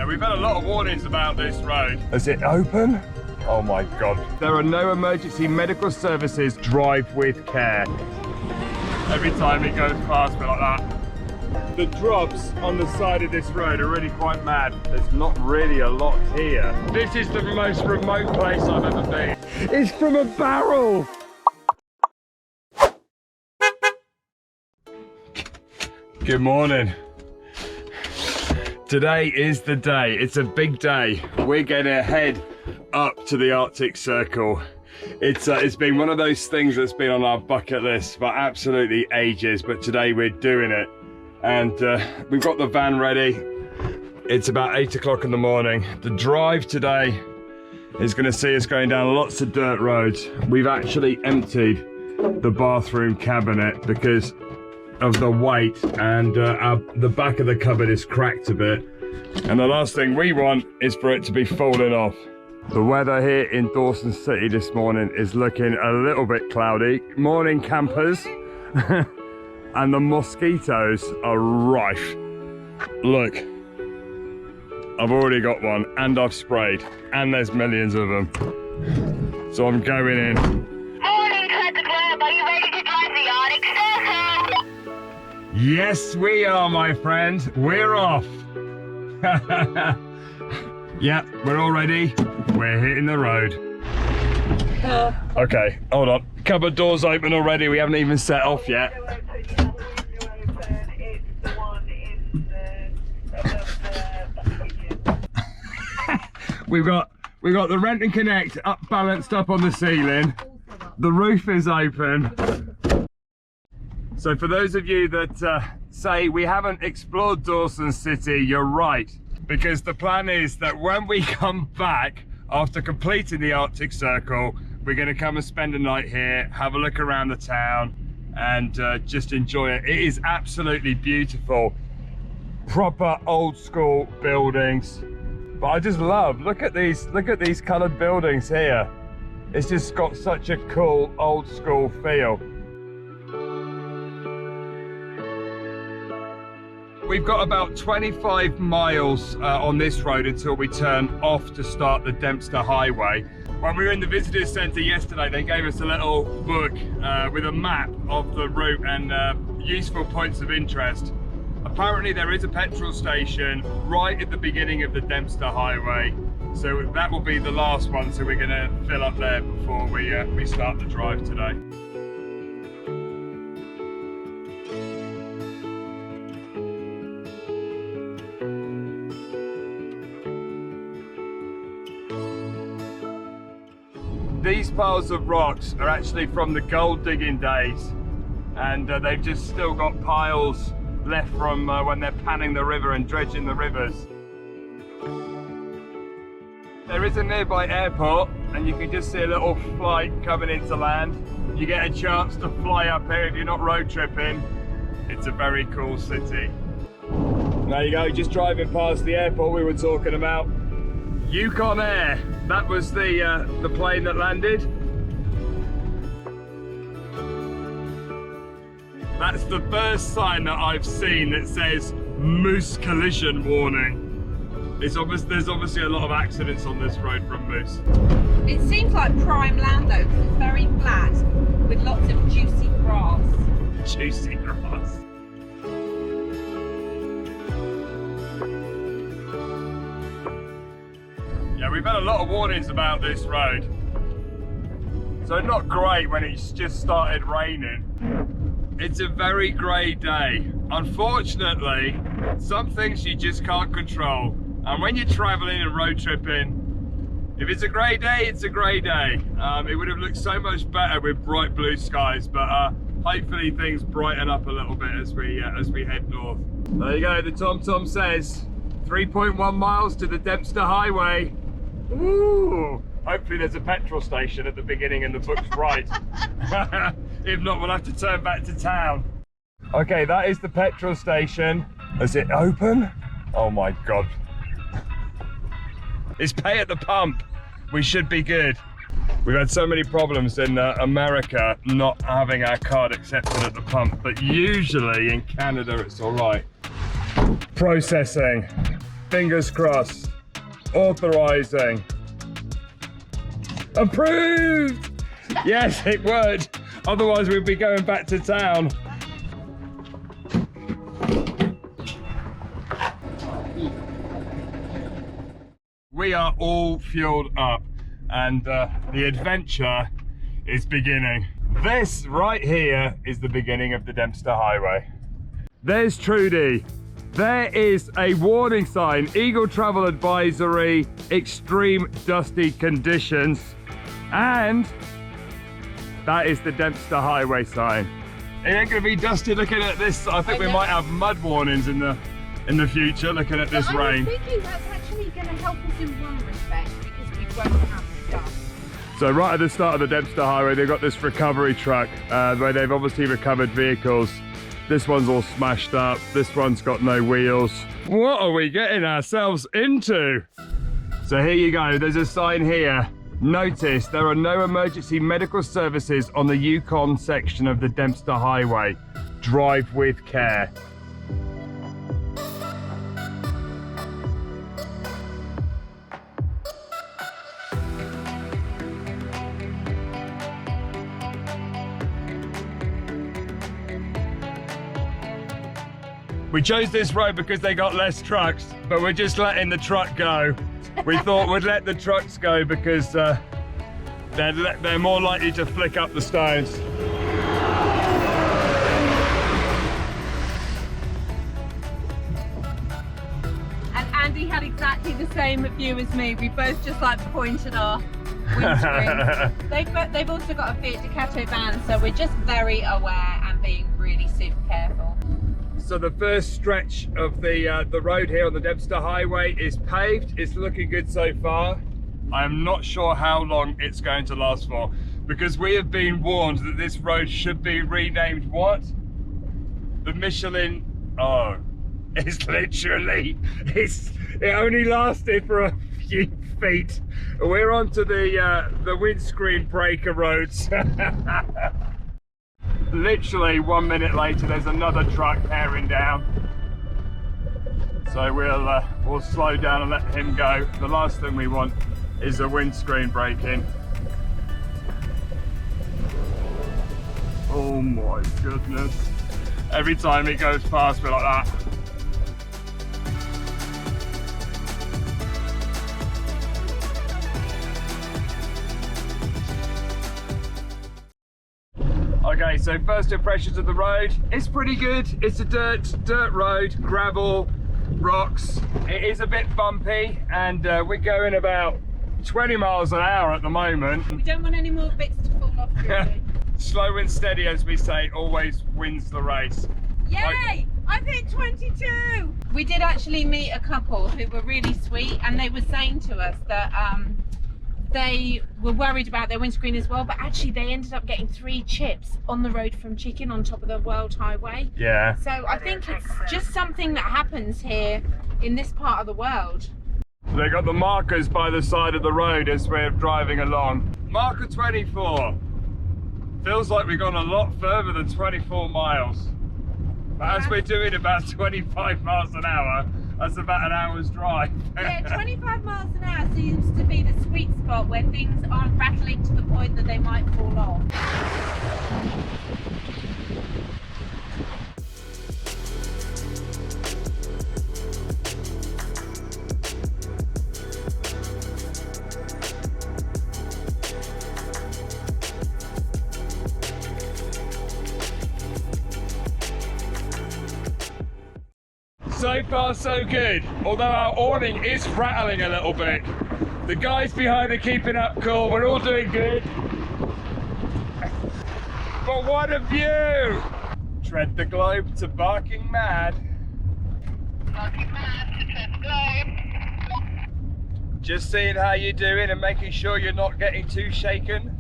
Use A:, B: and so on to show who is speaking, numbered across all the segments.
A: We've had a lot of warnings about this road.
B: Is it open? Oh my God. There are no emergency medical services. Drive with care.
A: Every time it goes past me like that.
B: The drops on the side of this road are really quite mad. There's not really a lot here.
A: This is the most remote place I've ever been.
B: It's from a barrel. Good morning. Today is the day. It's a big day. We're gonna head up to the Arctic Circle. It's been one of those things that's been on our bucket list for absolutely ages, but today we're doing it. And we've got the van ready. It's about 8 o'clock in the morning. The drive today is gonna see us going down lots of dirt roads. We've actually emptied the bathroom cabinet because of the weight, and the back of the cupboard is cracked a bit, and the last thing we want is for it to be falling off. The weather here in Dawson City this morning is looking a little bit cloudy. Morning campers. And the mosquitoes are rife. Look, I've already got one and I've sprayed, and there's millions of them. So I'm going in.
C: Morning, Country Club. Are you ready to drive the Arctic Circle?
B: Yes, we are, my friend. We're off. Yep, we're all ready. We're hitting the road. Okay, hold on. Cupboard doors open already. We haven't even set off yet. We've got the Renton Connect balanced up on the ceiling. The roof is open. So for those of you that say we haven't explored Dawson City, you're right. Because the plan is that when we come back after completing the Arctic Circle, we're going to come and spend a night here, have a look around the town, and just enjoy it. It is absolutely beautiful. Proper old school buildings. But I just love, look at these coloured buildings here. It's just got such a cool old school feel. We've got about 25 miles on this road until we turn off to start the Dempster Highway. When we were in the visitors centre yesterday, they gave us a little book with a map of the route and useful points of interest. Apparently there is a petrol station right at the beginning of the Dempster Highway, so that will be the last one, so we're going to fill up there before we start the drive today. These piles of rocks are actually from the gold digging days, and they've just still got piles left from when they're panning the river and dredging the rivers. There is a nearby airport, and you can just see a little flight coming into land. You get a chance to fly up here if you're not road tripping. It's a very cool city. There you go, just driving past the airport we were talking about. Yukon Air, that was the plane that landed. That's the first sign that I've seen that says moose collision warning. There's obviously a lot of accidents on this road from moose.
D: It seems like prime land though, because it's very flat with lots of juicy grass.
B: Juicy grass. Yeah, we've had a lot of warnings about this road. So not great when it's just started raining. It's a very grey day. Unfortunately, some things you just can't control. And when you're traveling and road tripping, if it's a grey day, it's a grey day. It would have looked so much better with bright blue skies, but hopefully things brighten up a little bit as we head north. There you go, the TomTom says 3.1 miles to the Dempster Highway. Ooh, hopefully there's a petrol station at the beginning and the book's right. If not, we'll have to turn back to town. Okay, that is the petrol station. Is it open? Oh my God. It's pay at the pump. We should be good. We've had so many problems in America not having our card accepted at the pump, but usually in Canada it's all right. Processing. Fingers crossed. Authorizing. Approved! Yes, it would. Otherwise, we'd be going back to town. We are all fueled up and the adventure is beginning. This right here is the beginning of the Dempster Highway. There's Trudy. There is a warning sign, Eagle Travel Advisory, extreme dusty conditions. And that is the Dempster Highway sign. It ain't gonna be dusty looking at this. I think we might have mud warnings in the future looking at this rain.
D: I was thinking that's actually going to help us in one respect because we won't have dust.
B: So right at the start of the Dempster Highway, they've got this recovery truck where they've obviously recovered vehicles. This one's all smashed up. This one's got no wheels. What are we getting ourselves into? So here you go. There's a sign here. Notice there are no emergency medical services on the Yukon section of the Dempster Highway. Drive with care. We chose this road because they got less trucks, but we're just letting the truck go. We thought we'd let the trucks go because they're more likely to flick up the stones.
D: And Andy had exactly the same view as me. We both just like pointed our windscreen. They've also got a Fiat Ducato van, so we're just very aware and being really super careful.
B: So the first stretch of the road here on the Dempster Highway is paved. It's looking good so far. I'm not sure how long it's going to last for because we have been warned that this road should be renamed what? The Michelin. Oh, it's literally, it only lasted for a few feet. We're onto the windscreen breaker roads. Literally 1 minute later, there's another truck tearing down. So we'll slow down and let him go. The last thing we want is a windscreen break-in. Oh my goodness. Every time it goes past, we're like that. Okay, so first impressions of the road. It's pretty good. It's a dirt road, gravel, rocks. It is a bit bumpy and we're going about 20 miles an hour at the moment.
D: We don't want any more bits to fall off, really.
B: Slow and steady, as we say, always wins the race.
D: Yay! I've hit 22! We did actually meet a couple who were really sweet and they were saying to us that they were worried about their windscreen as well, but actually they ended up getting 3 chips on the road from chicken on top of the world highway.
B: Yeah.
D: So I think it's just something that happens here in this part of the world.
B: They got the markers by the side of the road as we're driving along. Marker 24. Feels like we've gone a lot further than 24 miles. But as we're doing about 25 miles an hour, that's about an hour's drive.
D: Yeah, 25 miles an hour seems to be the sweet spot where things aren't rattling to the point that they might fall off.
B: So far so good, although our awning is rattling a little bit. The guys behind are keeping up cool, we're all doing good. But what a view! Tread the globe to Barking Mad.
C: Barking Mad to tread the globe.
B: Just seeing how you're doing and making sure you're not getting too shaken.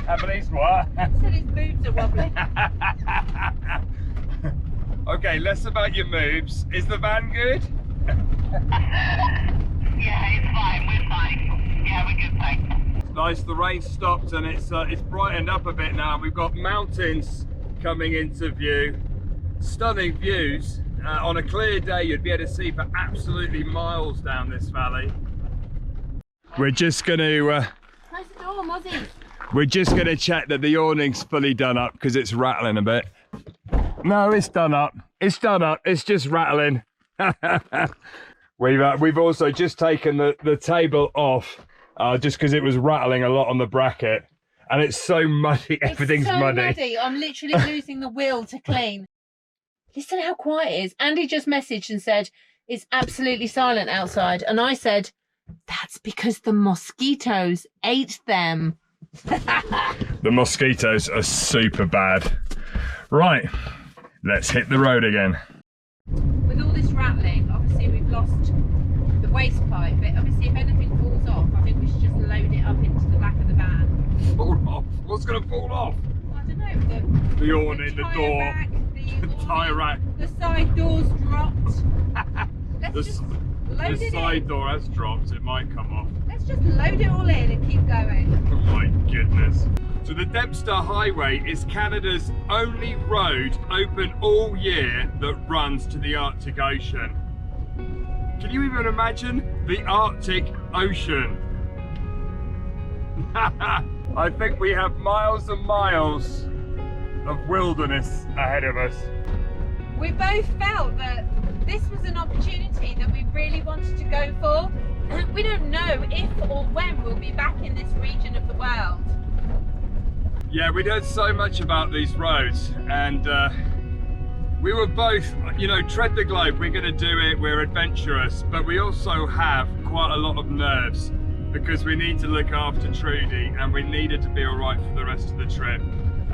B: Emily's what?
D: Said his boobs are wobbling.
B: Okay, less about your moves. Is the van good?
C: Yeah, it's fine, we're fine. Yeah, we're good, thanks.
B: Nice, the rain stopped and it's brightened up a bit now. We've got mountains coming into view. Stunning views. On a clear day, you'd be able to see for absolutely miles down this valley. We're just going to...
D: Close the door, Mozzie.
B: We're just going to check that the awning's fully done up because it's rattling a bit. No, it's done up. It's done up. It's just rattling. We've also just taken the table off just because it was rattling a lot on the bracket. And it's so muddy. Everything's
D: so
B: muddy.
D: I'm literally losing the will to clean. Listen how quiet it is. Andy just messaged and said, it's absolutely silent outside. And I said, that's because the mosquitoes ate them.
B: The mosquitoes are super bad. Right, let's hit the road again.
D: With all this rattling, obviously we've lost the waste pipe, but obviously if anything falls off, I think we should just load it up into the back of the van.
B: Fall off? What's going to fall off?
D: I don't know,
B: The awning, the
D: tyre
B: door,
D: rack,
B: the tyre rack.
D: the side doors dropped. Let's
B: The,
D: just load
B: the
D: it
B: side
D: in.
B: door has dropped, it might come off.
D: Let's just load it all in and keep going.
B: Oh my goodness. So the Dempster Highway is Canada's only road open all year that runs to the Arctic Ocean. Can you even imagine the Arctic Ocean? I think we have miles and miles of wilderness ahead of us.
D: We both felt that this was an opportunity that we really wanted to go for. We don't know if or when we'll be back in this region of the world.
B: Yeah, we'd heard so much about these roads and we were both, you know, tread the globe, we're going to do it, we're adventurous, but we also have quite a lot of nerves because we need to look after Trudy and we needed to be all right for the rest of the trip.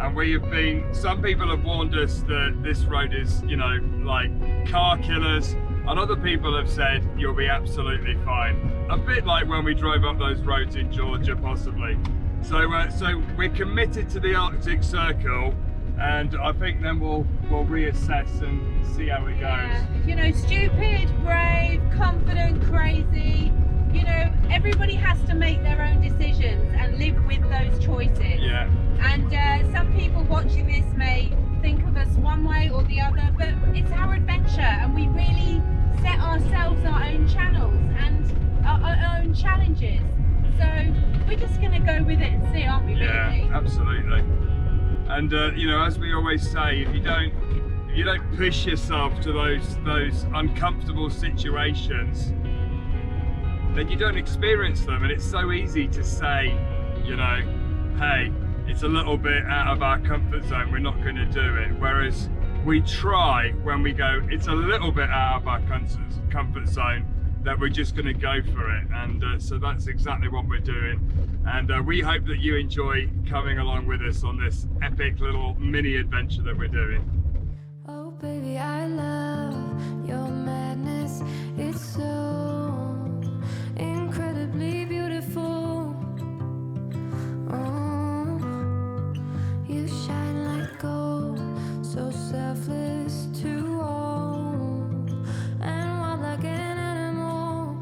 B: And we have been, some people have warned us that this road is, you know, like car killers, and other people have said you'll be absolutely fine. A bit like when we drove up those roads in Georgia, possibly. So we're committed to the Arctic Circle, and I think then we'll reassess and see how it goes.
D: Yeah. You know, stupid, brave, confident, crazy. You know, everybody has to make their own decisions and live with those choices.
B: Yeah.
D: And some people watching this may think of us one way or the other, but it's our adventure and we really set ourselves our own channels and our own challenges. So we're just going to go with it and see, aren't we, really?
B: Yeah, absolutely. And you know, as we always say, if you don't push yourself to those uncomfortable situations, then you don't experience them. And it's so easy to say, you know, hey, it's a little bit out of our comfort zone, we're not going to do it. Whereas we try when we go, it's a little bit out of our comfort zone, that we're just going to go for it. And so that's exactly what we're doing. And we hope that you enjoy coming along with us on this epic little mini adventure that we're doing.
E: Oh baby, I love your madness. It's so incredibly beautiful. Oh, you shine like gold, so selfless to all, and wild like an animal.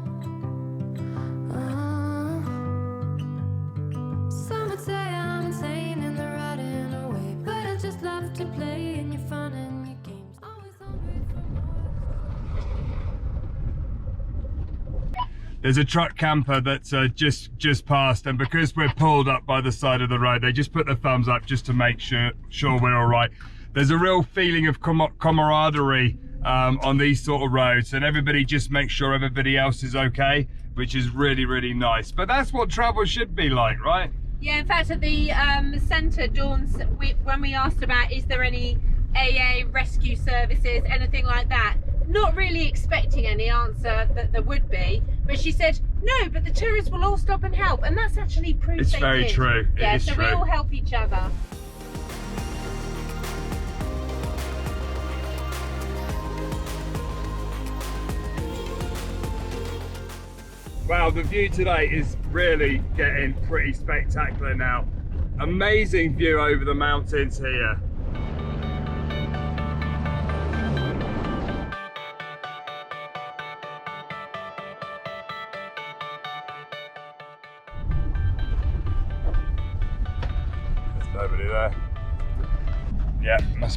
E: Some would say I'm insane in the right in a way, but I just love to play in your fun and your games. Always hungry for more.
B: There's a truck camper that's just passed, and because we're pulled up by the side of the road, they just put the thumbs up just to make sure we're all right. There's a real feeling of camaraderie on these sort of roads, and everybody just makes sure everybody else is okay, which is really, really nice. But that's what travel should be like, right?
D: Yeah, in fact, at the centre, Dawn's, when we asked about is there any AA rescue services, anything like that, not really expecting any answer that there would be, but she said no, but the tourists will all stop and help, and that's actually proof
B: It's
D: they
B: very
D: did.
B: true. It
D: Yeah,
B: is
D: so we
B: true.
D: all help each other.
B: Wow, the view today is really getting pretty spectacular now. Amazing view over the mountains here.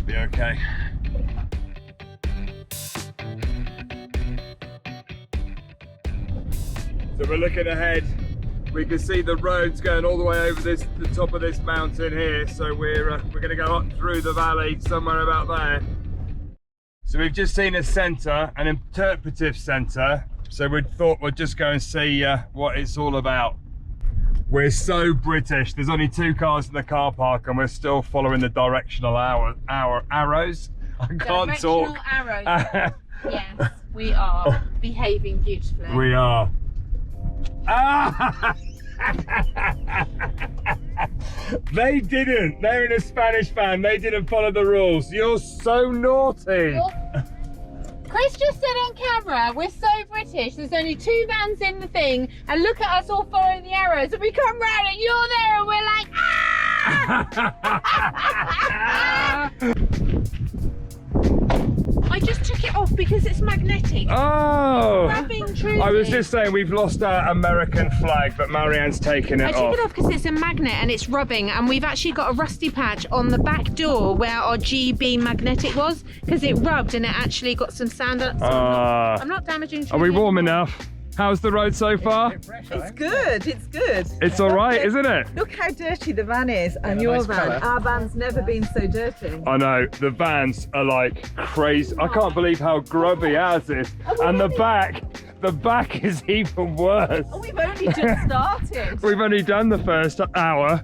B: to be okay. So we're looking ahead. We can see the roads going all the way over the top of this mountain here. So we're going to go up through the valley somewhere about there. So we've just seen a centre, an interpretive centre. So we thought we'd just go and see what it's all about. We're so British. There's only 2 cars in the car park and we're still following the directional arrows. I can't talk.
D: Arrows. Yes, we are behaving beautifully.
B: We are. Ah! They didn't. They're in a Spanish van. They didn't follow the rules. You're so naughty.
D: Chris just said on camera, we're so British, there's only 2 vans in the thing, and look at us all following the arrows, and we come round and you're there and we're like, ah! I just took it off because it's magnetic.
B: Oh!
D: Rubbing through
B: I was
D: it.
B: just saying we've lost our American flag, but Marianne's taken it
D: I
B: off.
D: took it off because it's a magnet and it's rubbing, and we've actually got a rusty patch on the back door where our GB magnetic was, because it rubbed and it actually got some sand on it. So I'm not damaging.
B: Are we warm enough? How's the road so far?
F: It's good, it's good.
B: It's all right, isn't it?
F: Look how dirty the van is, and your van. Our van's never been so dirty.
B: I know, the vans are like crazy. I can't believe how grubby ours is. And the back is even worse.
F: Oh, we've only just started.
B: We've only done the first hour.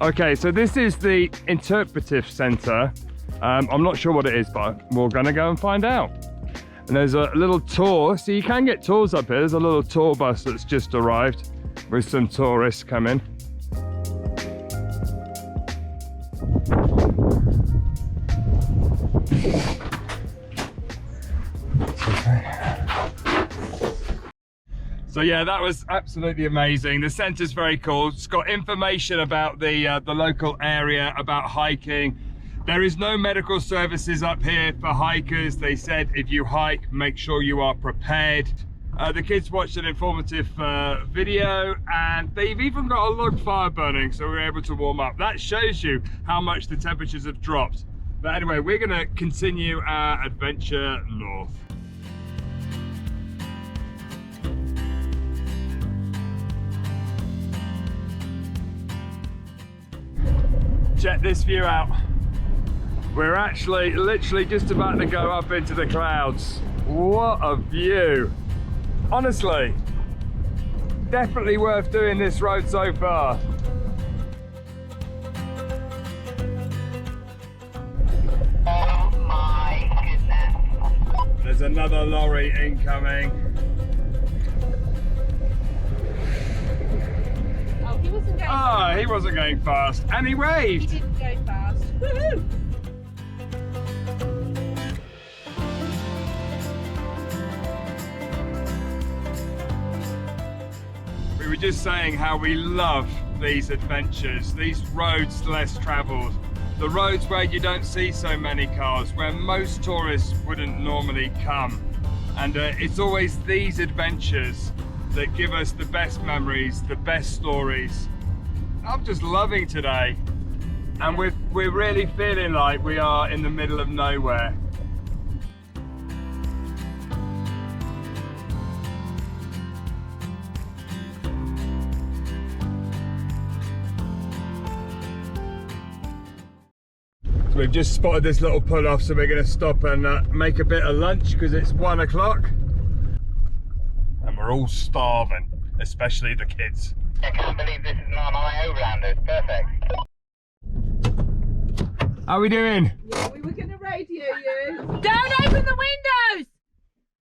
B: Okay, so this is the interpretive centre. I'm not sure what it is, but we're gonna go and find out. And there's a little tour, so you can get tours up here. There's a little tour bus that's just arrived with some tourists coming. So yeah, that was absolutely amazing. The centre's very cool. It's got information about the local area, about hiking. There is no medical services up here for hikers. They said if you hike, make sure you are prepared. The kids watched an informative video, and they've even got a log fire burning, so we're able to warm up. That shows you how much the temperatures have dropped. But anyway, we're gonna continue our adventure north. Check this view out. We're actually literally just about to go up into the clouds. What a view. Honestly, definitely worth doing this road so far.
C: Oh my goodness.
B: There's another lorry incoming.
D: Oh, he wasn't going
B: Ah, he wasn't going fast, and he
D: He
B: waved.
D: didn't go fast. Woohoo!
B: We were just saying how we love these adventures, these roads less travelled, the roads where you don't see so many cars, where most tourists wouldn't normally come. And it's always these adventures that give us the best memories, the best stories. I'm just loving today. And we're really feeling like we are in the middle of nowhere. So we've just spotted this little pull off, so we're going to stop and make a bit of lunch because it's 1 o'clock. And we're all starving, especially the kids.
C: I can't believe this is not my overlanders. Perfect.
B: How are we doing?
F: Yeah, we were going to radio you.
D: Don't open the windows!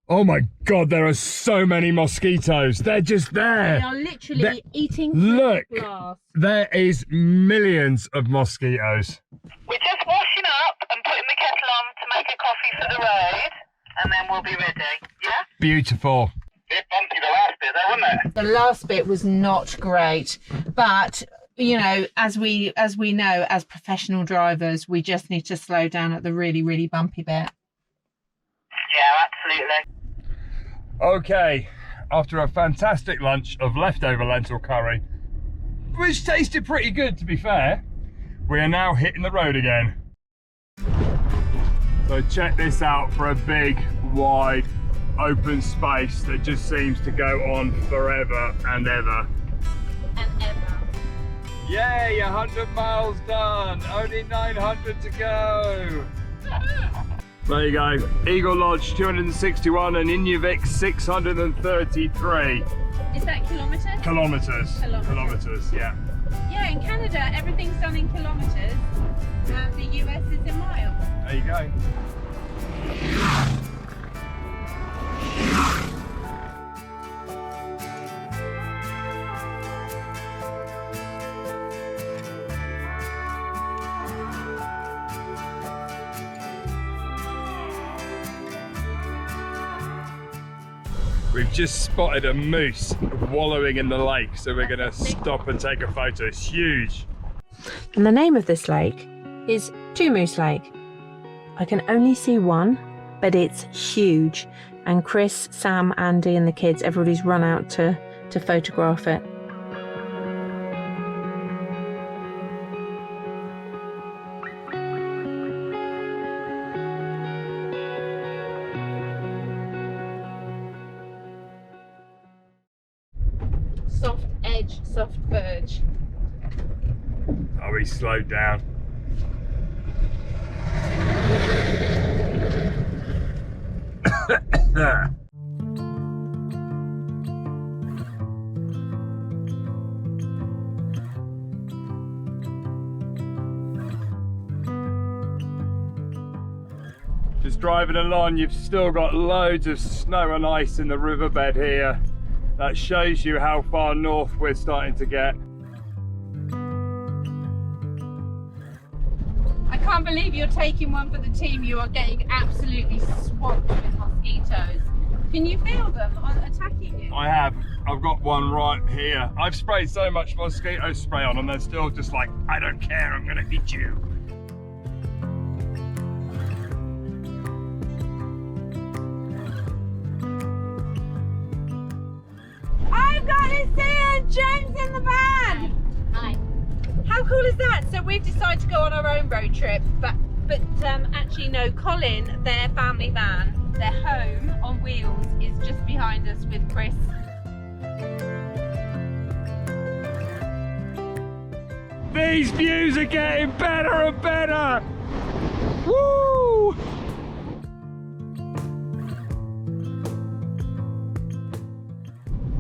B: Oh my God, there are so many mosquitoes. They're just there.
D: They are literally
B: They're-
D: eating
B: Look,
D: glass.
B: there is millions of mosquitoes.
C: We're just washing up and putting the kettle on to make a coffee for the road, and then we'll be ready. Yeah?
B: Beautiful.
C: Bit bumpy the last bit there, wasn't it?
D: The last bit was not great, but you know, as we know, as professional drivers, we just need to slow down at the really, really bumpy bit.
C: Yeah, absolutely.
B: Okay, after a fantastic lunch of leftover lentil curry, which tasted pretty good to be fair, we are now hitting the road again. So check this out for a big, wide, open space that just seems to go on forever and ever.
D: And ever.
B: Yay, 100 miles done, only 900 to go. There you go, Eagle Lodge 261 and Inuvik 633.
D: Is that kilometres?
B: Kilometres. Kilometres, yeah.
D: Yeah, in Canada, everything's done in kilometres. The US is in miles.
B: There you go. We've just spotted a moose wallowing in the lake, so we're gonna stop and take a photo. It's huge.
G: And the name of this lake is Two Moose Lake. I can only see one, but it's huge. And Chris, Sam, Andy and the kids, everybody's run out to photograph it.
D: Soft edge, soft verge.
B: Oh, we slowed down. Just driving along, you've still got loads of snow and ice in the riverbed here. That shows you how far north we're starting to get.
D: I can't believe you're taking one for the team. You are getting absolutely swamped with mosquitoes. Can you feel them attacking you?
B: I have. I've got one right here. I've sprayed so much mosquito spray on and they're still just like, I don't care, I'm gonna eat you.
D: I've got Lucia and James in the van! Hi. How cool is that? So we've decided to go on our own road trip, but actually no, Colin, their family van, their home on wheels is just behind us with Chris.
B: These views are getting better and better! Woo!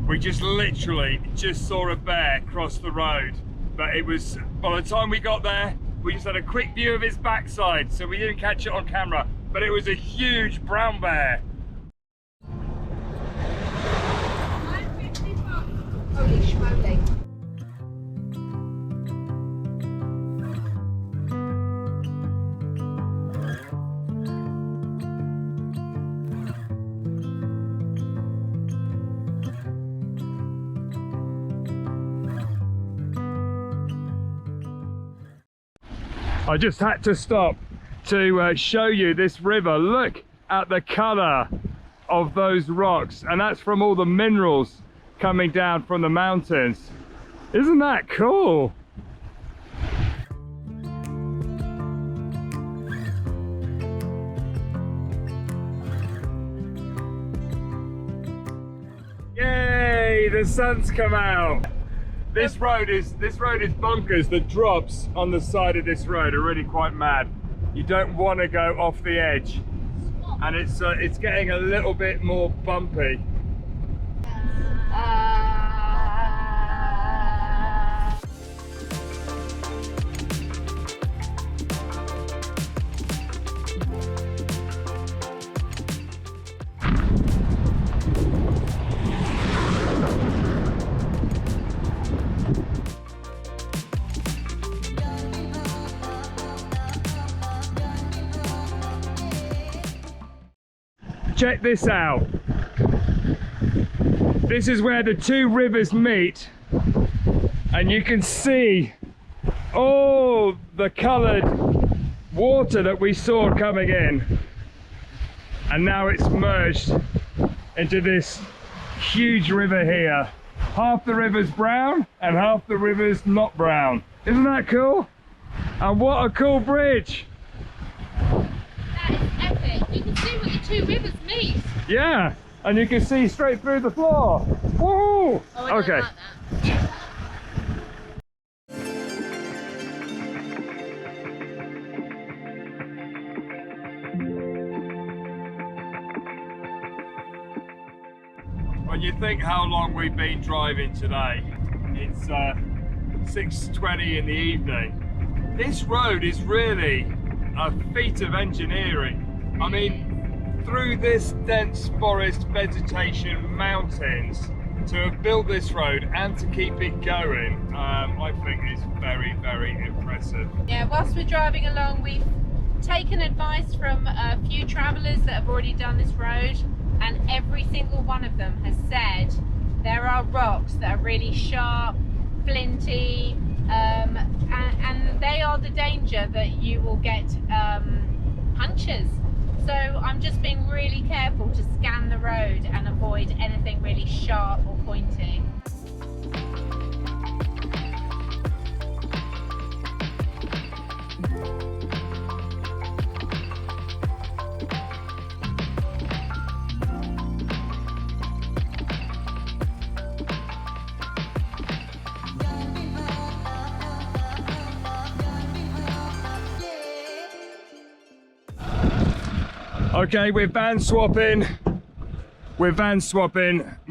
B: We just literally just saw a bear cross the road, but it was, by the time we got there, we just had a quick view of his backside, so we didn't catch it on camera, but it was a huge brown bear.
D: Holy schmoly.
B: I just had to stop to show you this river. Look at the colour of those rocks, and that's from all the minerals coming down from the mountains. Isn't that cool? Yay, the sun's come out. This road is bonkers. The drops on the side of this road are really quite mad. You don't want to go off the edge, and it's getting a little bit more bumpy. Check this out. This is where the two rivers meet, and you can see all the coloured water that we saw coming in, and now it's merged into this huge river here. Half the river's brown and half the river's not brown. Isn't that cool? And what a cool bridge!
D: That is
B: Yeah, and you can see straight through the floor. Woo! Okay. When you think how long we've been driving today, it's 6:20 in the evening. This road is really a feat of engineering. I mean, through this dense forest, vegetation, mountains, to have built this road and to keep it going, I think is very, very impressive.
D: Yeah, whilst we're driving along, we've taken advice from a few travellers that have already done this road, and every single one of them has said there are rocks that are really sharp, flinty, and they are the danger that you will get punctures. So I'm just being really careful to scan the road and avoid anything really sharp or pointy.
B: Okay, we're van swapping. We're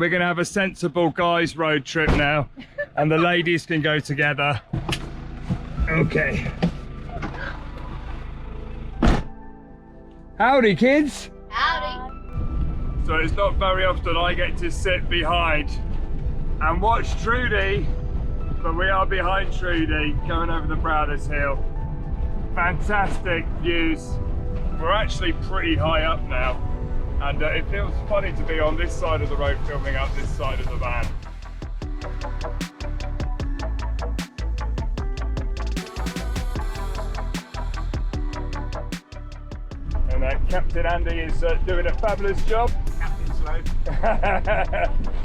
B: gonna have a sensible guys road trip now, and the ladies can go together. Okay. Howdy, kids.
E: Howdy.
B: So it's not very often I get to sit behind and watch Trudy, but we are behind Trudy going over the Browders Hill. Fantastic views. We're actually pretty high up now, and it feels funny to be on this side of the road filming up this side of the van. And Captain Andy is doing a fabulous job.
H: Captain Slow.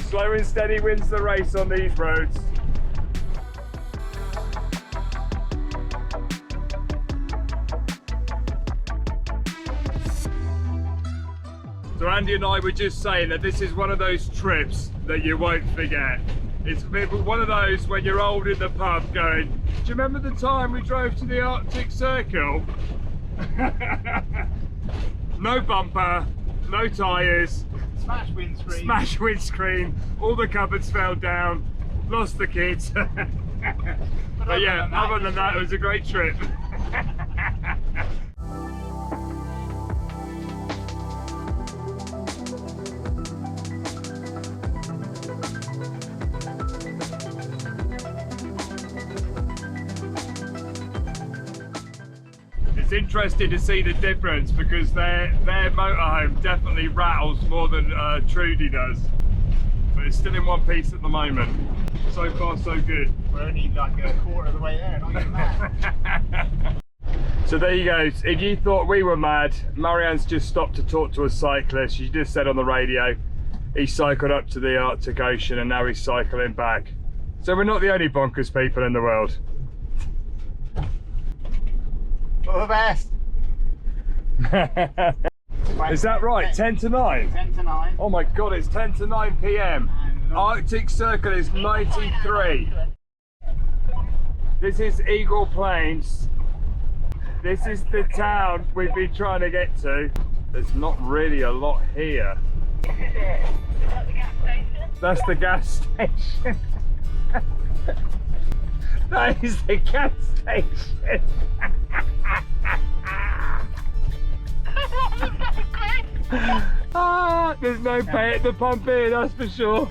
B: Slow and steady wins the race on these roads. So Andy and I were just saying that this is one of those trips that you won't forget. It's one of those when you're old in the pub going, do you remember the time we drove to the Arctic Circle? No bumper, no tyres,
H: Smash windscreen.
B: smash windscreen, all the cupboards fell down, lost the kids. But yeah, other than that, it was a great trip. It's interesting to see the difference because their motorhome definitely rattles more than Trudy does, but it's still in one piece at the moment. So far so good.
H: We're only like a quarter of the way there, not even that.
B: So there you go. If you thought we were mad, Marianne's just stopped to talk to a cyclist. She just said on the radio he cycled up to the Arctic Ocean and now he's cycling back. So we're not the only bonkers people in the world.
H: All the best.
B: Is that right? 10 to 9?
H: 10 to 9.
B: Oh my god, it's 10 to 9 p.m. Arctic Circle is 93. This is Eagle Plains. This is the town we've been trying to get to. There's not really a lot here. That's the gas station. That is the gas station. There's no pay at the pump here, that's for sure.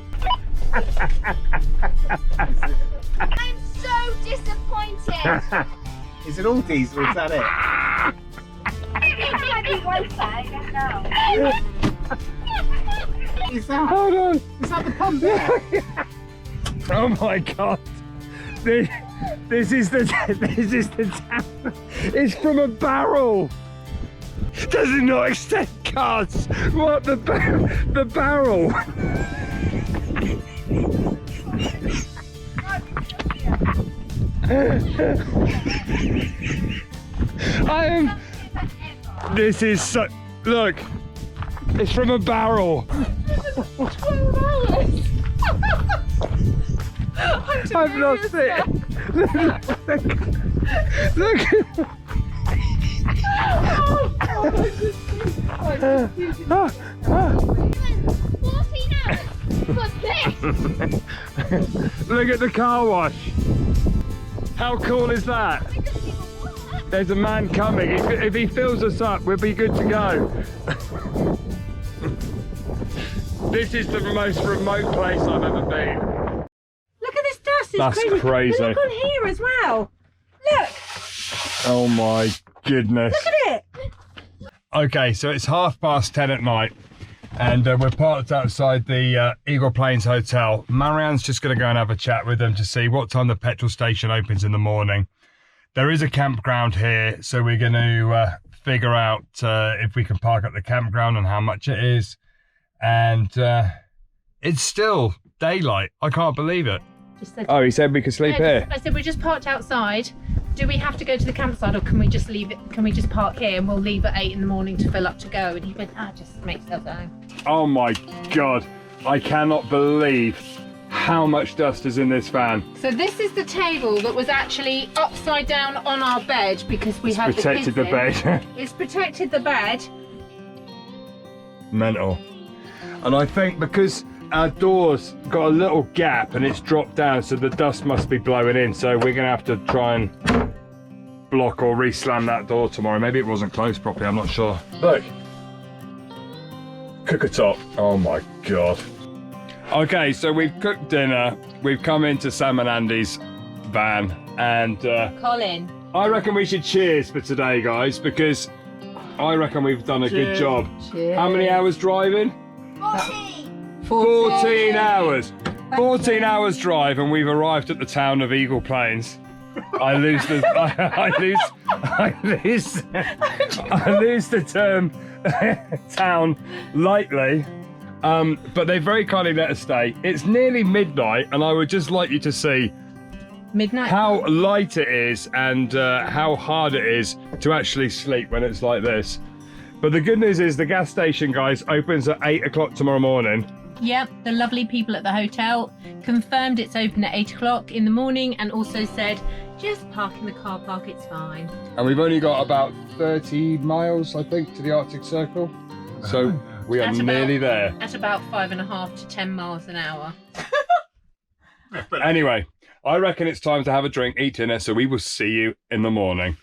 E: I'm so disappointed.
H: Is it all diesel? Is that it?
E: It might be Wi-Fi, I don't know.
H: Is that?
B: Hold on.
H: Is that the pump there?
B: Oh my god. This is the town. It's from a barrel. Does it not extend cars? What the barrel? This is so. Look. It's from a barrel.
D: 12 hours.
B: I've lost it. Look. Look at the car wash. How cool is that? There's a man coming. If he fills us up, we'll be good to go. This is the most remote place I've ever been.
D: Look at this dust. It's
B: That's crazy.
D: But look on here as well. Look.
B: Oh my goodness.
D: Look at it.
B: Okay, so it's 10:30 at night and we're parked outside the Eagle Plains Hotel. Marianne's just going to go and have a chat with them to see what time the petrol station opens in the morning. There is a campground here, so we're going to figure out if we can park at the campground and how much it is. And it's still daylight. I can't believe it.
D: Just said,
B: Oh, he said we could sleep here.
D: I said we're just parked outside. Do we have to go to the campsite, or can we just leave it? Can we just park here and we'll leave at 8 in the morning to fill up to go? And he went, just make yourself down.
B: Oh my God. I cannot believe how much dust is in this van.
D: So this is the table that was actually upside down on our bed because we had
B: Protected
D: the
B: the
D: kids
B: bed.
D: in. It's protected the bed.
B: Mental. And I think because our door's got a little gap and it's dropped down, so the dust must be blowing in, so we're gonna have to try and block or re-slam that door tomorrow. Maybe it wasn't closed properly, I'm not sure. Look, cooker top. Oh my God. Okay, so we've cooked dinner, we've come into Sam and Andy's van, and
D: Colin.
B: I reckon we should cheers for today, guys, because I reckon we've done a good job.
D: Cheers.
B: How many hours driving? 14 hours. 14 hours drive, and we've arrived at the town of Eagle Plains. I lose the term town lightly, but they very kindly let us stay. It's nearly midnight, and I would just like you to see
D: Midnight.
B: how light it is and how hard it is to actually sleep when it's like this. But the good news is the gas station, guys, opens at 8 o'clock tomorrow morning.
D: Yep, the lovely people at the hotel confirmed it's open at 8 o'clock in the morning and also said, just park in the car park, it's fine.
B: And we've only got about 30 miles, I think, to the Arctic Circle. So we are nearly there.
D: At about 5.5 to 10 miles an hour.
B: Anyway, I reckon it's time to have a drink, eat dinner, so we will see you in the morning.